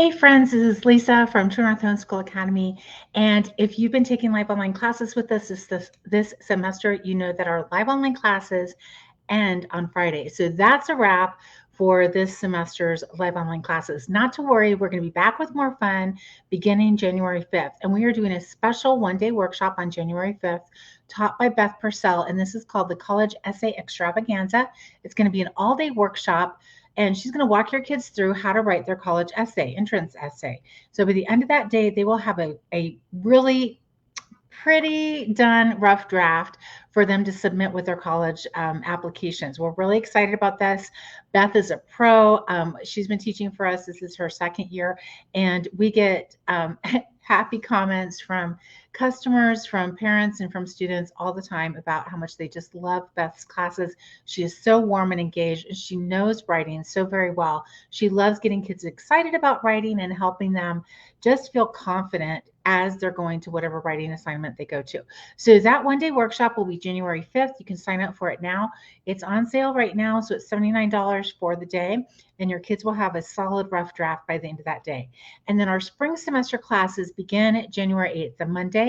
Hey friends, this is Lisa from True North Homeschool Academy. And if you've been taking live online classes with us this semester, you know that our live online classes end on Friday. So that's a wrap for this semester's live online classes. Not to worry, we're going to be back with more fun beginning January 5th. And we are doing a special one-day workshop on January 5th taught by Beth Purcell. And this is called the College Essay Extravaganza. It's going to be an all-day workshop, and she's going to walk your kids through how to write their college essay, entrance essay. So by the end of that day, they will have a really pretty done rough draft for them to submit with their college applications. We're really excited about this. Beth is a pro. She's been teaching for us. This is her second year, and we get happy comments from customers, from parents, and from students all the time about how much they just love Beth's classes. She is so warm and engaged, and she knows writing so very well. She loves getting kids excited about writing and helping them just feel confident as they're going to whatever writing assignment they go to. So that one-day workshop will be January 5th. You can sign up for it now. It's on sale right now, so it's $79 for the day, and your kids will have a solid rough draft by the end of that day. And then our spring semester classes begin January 8th, the Monday.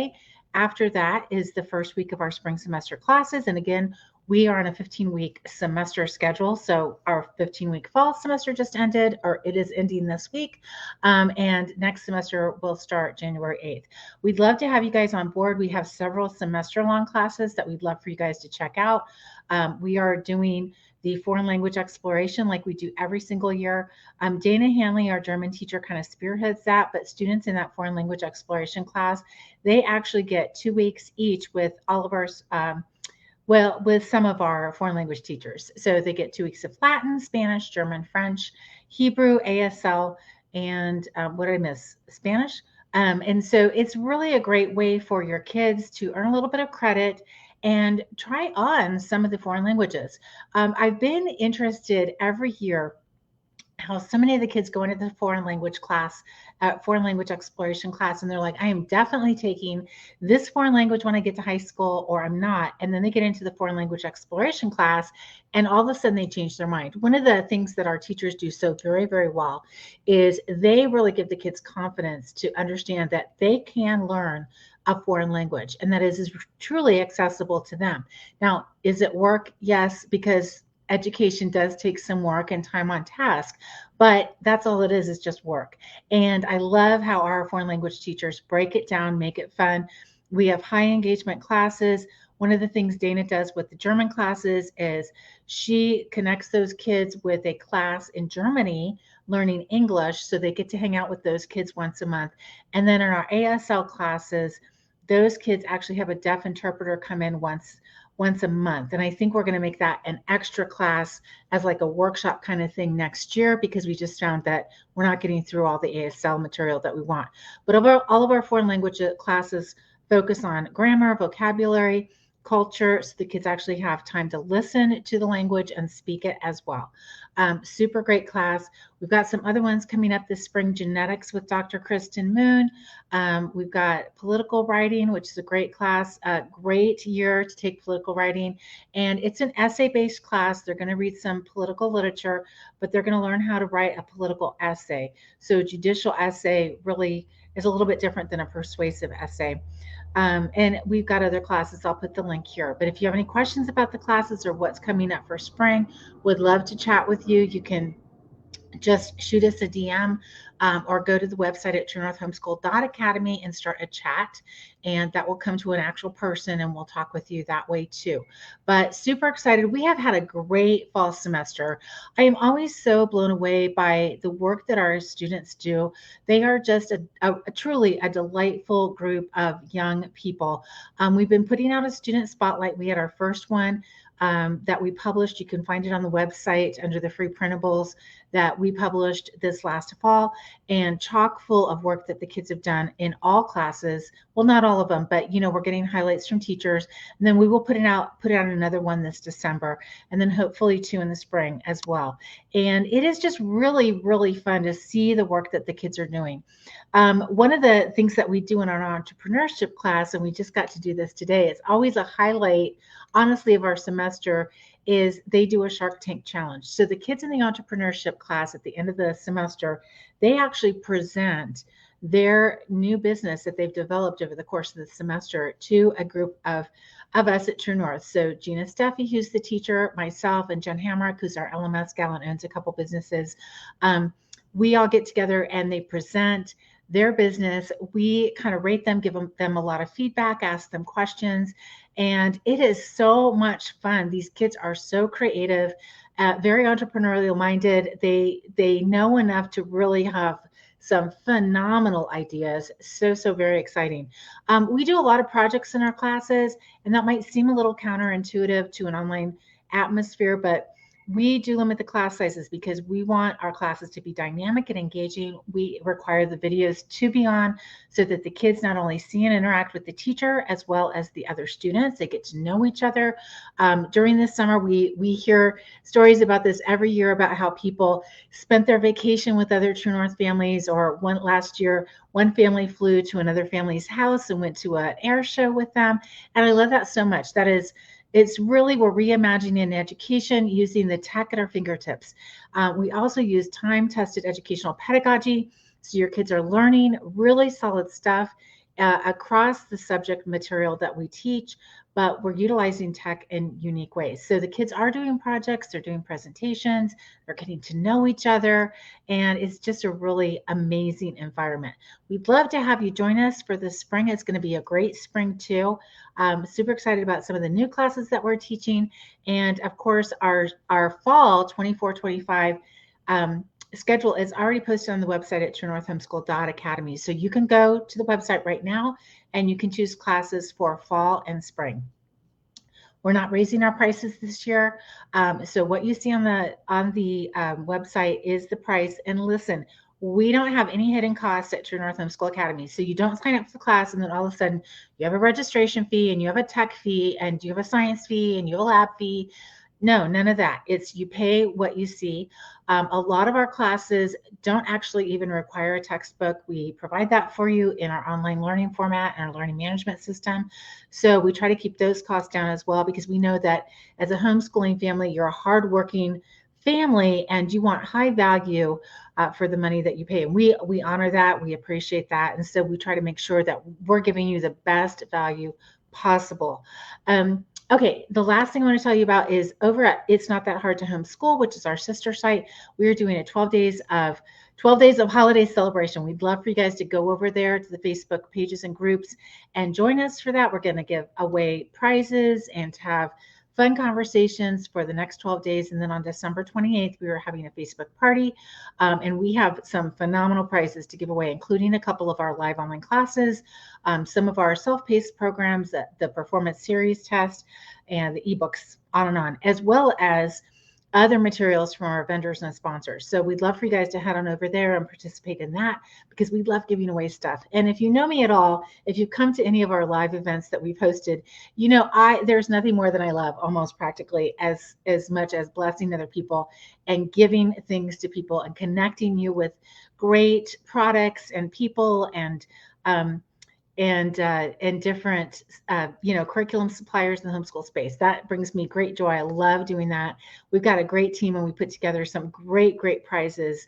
After that is the first week of our spring semester classes. And again, we are on a 15-week semester schedule. So our 15-week fall semester just ended, or it is ending this week. And next semester will start January 8th. We'd love to have you guys on board. We have several semester-long classes that we'd love for you guys to check out. We are doing the foreign language exploration like we do every single year. Dana Hanley, our German teacher, kind of spearheads that, but students in that foreign language exploration class, they actually get 2 weeks each with all of our with some of our foreign language teachers. So they get 2 weeks of Latin, Spanish, German, French, Hebrew, ASL, and what did I miss? Spanish. And so it's really a great way for your kids to earn a little bit of credit and try on some of the foreign languages. I've been interested every year how so many of the kids go into the foreign language class, foreign language exploration class, and they're like, I am definitely taking this foreign language when I get to high school, or I'm not. And then they get into the foreign language exploration class, and all of a sudden they change their mind. One of the things that our teachers do so very, very well is they really give the kids confidence to understand that they can learn a foreign language and that is truly accessible to them. Now, is it work? Yes, because education does take some work and time on task, but that's all it is just work. And I love how our foreign language teachers break it down, make it fun. We have high engagement classes. One of the things Dana does with the German classes is she connects those kids with a class in Germany learning English, so they get to hang out with those kids once a month. And then in our ASL classes, those kids actually have a deaf interpreter come in once a month. And I think we're going to make that an extra class as like a workshop kind of thing next year, because we just found that we're not getting through all the ASL material that we want. But all of our foreign language classes focus on grammar, vocabulary, culture, so the kids actually have time to listen to the language and speak it as well. Super great class. We've got some other ones coming up this spring: genetics with Dr. Kristen Moon. We've got political writing, which is a great class, a great year to take political writing. And it's an essay-based class. They're going to read some political literature, but they're going to learn how to write a political essay. So judicial essay really is a little bit different than a persuasive essay. And we've got other classes. I'll put the link here. But if you have any questions about the classes or what's coming up for spring, would love to chat with you. You can just shoot us a DM or go to the website at truenorthhomeschool.academy and start a chat, and that will come to an actual person, and we'll talk with you that way too. But super excited. We have had a great fall semester. I am always so blown away by the work that our students do. They are just a truly a delightful group of young people. We've been putting out a student spotlight. We had our first one that we published. You can find it on the website under the free printables that we published this last fall, and chock full of work that the kids have done in all classes. Well, not all of them, but we're getting highlights from teachers, and then we will put out another one this December, and then hopefully 2 in the spring as well. And it is just really, really fun to see the work that the kids are doing. One of the things that we do in our entrepreneurship class, and we just got to do this today, it's always a highlight, honestly, of our semester, is they do a Shark Tank challenge. So the kids in the entrepreneurship class at the end of the semester, they actually present their new business that they've developed over the course of the semester to a group of us at True North. So Gina Steffi, who's the teacher, myself, and Jen Hamrick, who's our LMS gal and owns a couple businesses. We all get together and they present their business. We kind of rate them, give them a lot of feedback, ask them questions, and it is so much fun. These kids are so creative, very entrepreneurial minded. They know enough to really have some phenomenal ideas. So very exciting. We do a lot of projects in our classes, and that might seem a little counterintuitive to an online atmosphere, but we do limit the class sizes because we want our classes to be dynamic and engaging. We require the videos to be on so that the kids not only see and interact with the teacher as well as the other students. They get to know each other. During this summer, we hear stories about this every year about how people spent their vacation with other True North families, or last year, one family flew to another family's house and went to an air show with them. And I love that so much. It's really, we're reimagining education using the tech at our fingertips. We also use time-tested educational pedagogy. So your kids are learning really solid stuff across the subject material that we teach, but we're utilizing tech in unique ways. So the kids are doing projects, they're doing presentations, they're getting to know each other, and it's just a really amazing environment. We'd love to have you join us for the spring. It's going to be a great spring too. Super excited about some of the new classes that we're teaching. And of course, our fall 24-25 schedule is already posted on the website at truenorthhomeschool.academy. So you can go to the website right now and you can choose classes for fall and spring. We're not raising our prices this year. So what you see on the website is the price. And listen, we don't have any hidden costs at True North Homeschool Academy. So you don't sign up for the class and then all of a sudden you have a registration fee and you have a tech fee and you have a science fee and you have a lab fee. No, none of that. It's you pay what you see. A lot of our classes don't actually even require a textbook. We provide that for you in our online learning format and our learning management system. So we try to keep those costs down as well, because we know that as a homeschooling family, you're a hardworking family and you want high value for the money that you pay. And we honor that. We appreciate that. And so we try to make sure that we're giving you the best value possible. Okay, the last thing I want to tell you about is over at It's Not That Hard to Homeschool, which is our sister site. We're doing a 12 days of holiday celebration. We'd love for you guys to go over there to the Facebook pages and groups and join us for that. We're going to give away prizes and have fun conversations for the next 12 days. And then on December 28th, we were having a Facebook party. And we have some phenomenal prizes to give away, including a couple of our live online classes, some of our self-paced programs, the performance series test, and the ebooks, on, as well as other materials from our vendors and sponsors. So we'd love for you guys to head on over there and participate in that, because we love giving away stuff. And if you know me at all, if you come to any of our live events that we've hosted, you know, there's nothing more than I love almost practically as much as blessing other people and giving things to people and connecting you with great products and people and different, curriculum suppliers in the homeschool space. That brings me great joy. I love doing that. We've got a great team and we put together some great prizes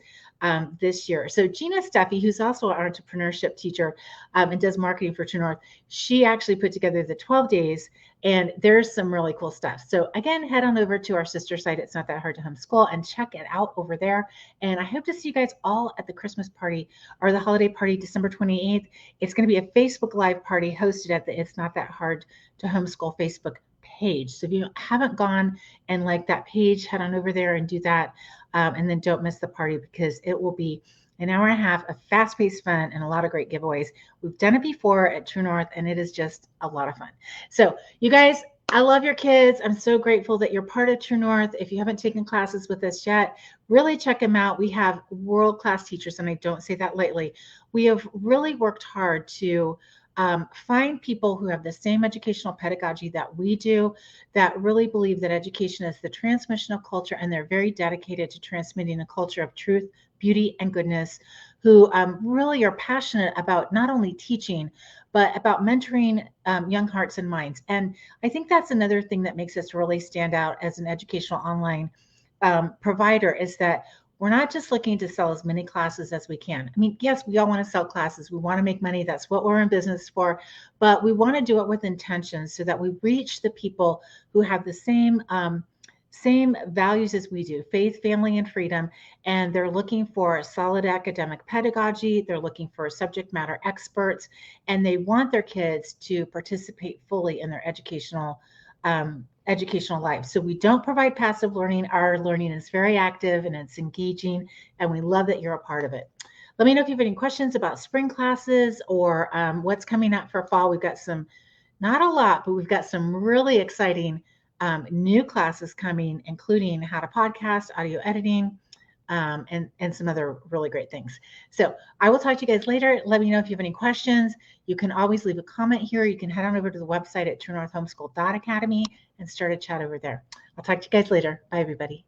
this year. So Gina Steffi, who's also our entrepreneurship teacher and does marketing for True North, she actually put together the 12 days, and there's some really cool stuff. So again, head on over to our sister site, It's Not That Hard to Homeschool, and check it out over there. And I hope to see you guys all at the Christmas party or the holiday party, December 28th. It's going to be a Facebook Live party hosted at the It's Not That Hard to Homeschool Facebook page. So if you haven't gone and liked that page, head on over there and do that. And then don't miss the party, because it will be an hour and a half of fast-paced fun and a lot of great giveaways. We've done it before at True North, and it is just a lot of fun. So you guys, I love your kids. I'm so grateful that you're part of True North. If you haven't taken classes with us yet, really check them out. We have world-class teachers, and I don't say that lightly. We have really worked hard to find people who have the same educational pedagogy that we do, that really believe that education is the transmission of culture, and they're very dedicated to transmitting a culture of truth, beauty, and goodness who really are passionate about not only teaching, but about mentoring young hearts and minds. And I think that's another thing that makes us really stand out as an educational online provider, is that we're not just looking to sell as many classes as we can. I mean, yes, we all want to sell classes. We want to make money. That's what we're in business for. But we want to do it with intention so that we reach the people who have the same values as we do: faith, family, and freedom. And they're looking for solid academic pedagogy. They're looking for subject matter experts, and they want their kids to participate fully in their educational life. So we don't provide passive learning. Our learning is very active and it's engaging, and we love that you're a part of it. Let me know if you have any questions about spring classes or what's coming up for fall. We've got some, not a lot, but we've got some really exciting new classes coming, including how to podcast, audio editing, and some other really great things. So I will talk to you guys later. Let me know if you have any questions. You can always leave a comment here. You can head on over to the website at truenorthhomeschool.academy and start a chat over there. I'll talk to you guys later. Bye, everybody.